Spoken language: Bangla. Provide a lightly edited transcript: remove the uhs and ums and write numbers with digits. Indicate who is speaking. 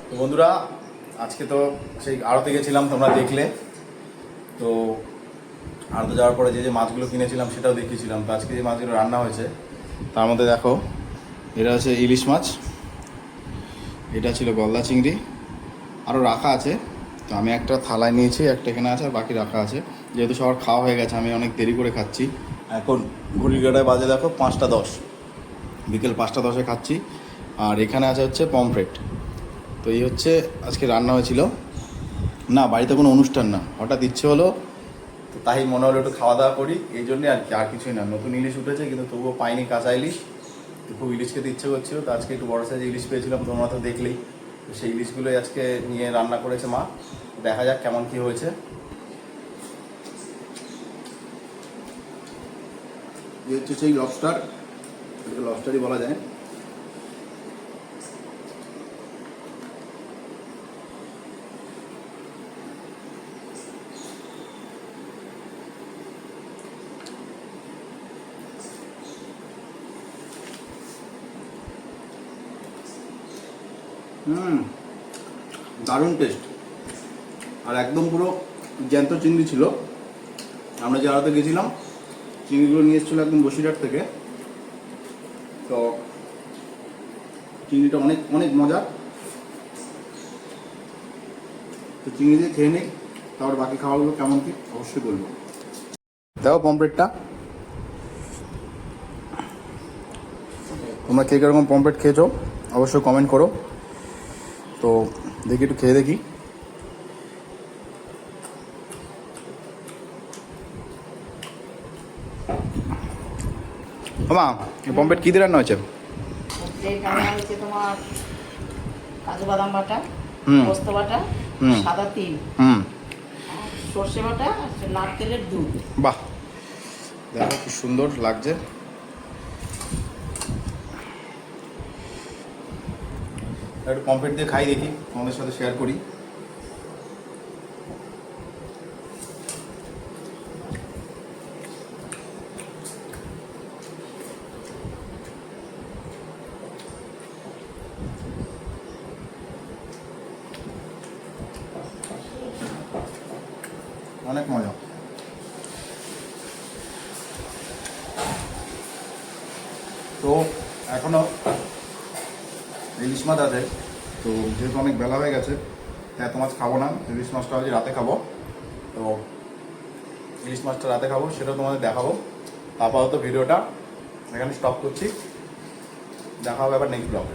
Speaker 1: তো বন্ধুরা, আজকে তো সেই আড়তে গেছিলাম, তোমরা দেখলে। তো আড়তে যাওয়ার পরে যে যে মাছগুলো কিনেছিলাম সেটাও দেখিয়েছিলাম। তো আজকে যে মাছগুলো রান্না হয়েছে তার মধ্যে দেখো, এটা হচ্ছে ইলিশ মাছ, এটা ছিল গলদা চিংড়ি, আরও রাখা আছে। তো আমি একটা থালায় নিয়েছি, একটা এখানে আছে আর বাকি রাখা আছে। যেহেতু সবার খাওয়া হয়ে গেছে, আমি অনেক দেরি করে খাচ্ছি। এখন ঘড়ির কাঁটায় বাজে দেখো 5টা 10, বিকেল 5টা 10-এ খাচ্ছি। আর এখানে আছে হচ্ছে পমফ্রেট। তো এই হচ্ছে আজকে রান্না হয়েছিল। না, বাড়িতে কোনো অনুষ্ঠান না, হঠাৎ ইচ্ছে হলো, তো তাই মনে হলো একটু খাওয়া দাওয়া করি, এই জন্যে আর কি, আর কিছুই না। নতুন ইলিশ উঠেছে কিন্তু তবুও পাইনি কাঁচা ইলিশ, তো খুব ইলিশ খেতে ইচ্ছে করছিল। তো আজকে একটু বড় সাইজ ইলিশ পেয়েছিলাম, তোমরা তো দেখলেই। তো সেই ইলিশগুলোই আজকে নিয়ে রান্না করেছে মা। দেখা যাক কেমন কী হয়েছে। এই হচ্ছে সেই লবস্টার, এটাকে লবস্টারই বলা যায়। দারুণ টেস্ট, আর একদম পুরো জ্যান্ত চিংড়ি ছিল। আমরা যে আড়তে গেছিলাম, চিংড়িগুলো নিয়ে এসেছিলো একদম বসিরহাট থেকে। তো চিংড়িটা অনেক অনেক মজা। তো চিংড়ি দিয়ে খেয়ে নিই, তারপর বাকি খাবারগুলো কেমন কি অবশ্যই বলবো। দেখো পমফ্রেটটা, তোমরা কে কীরকম পমফ্রেট খেয়েছো অবশ্যই কমেন্ট করো। তো দেখি, একটু খেয়ে দেখি। মা, এই পমফ্রেট কী দিয়ে রান্না হয়েছে?
Speaker 2: তোমার কাজু বাদাম বাটা, পোস্ত বাটা, সাদা তিল, সর্ষে বাটা, নারকেলের দুধ।
Speaker 1: বাহ, দেখো কি সুন্দর লাগছে। একটু পমফ্রেট দিয়ে খাই দেখি, তোমাদের সাথে শেয়ার করি। অনেক মজা। তো এখনো ইলিশ মাছ আছে, তো যেহেতু অনেক বেলা হয়ে গেছে এত মাছ খাবো না। ইলিশ মাছটা আজ রাতে খাবো। তো ইলিশ মাছটা রাতে খাবো, সেটাও তোমাদের দেখাবো। আপাতত ভিডিওটা এখানে স্টপ করছি, দেখা হবে আবার নেক্সট ব্লগে।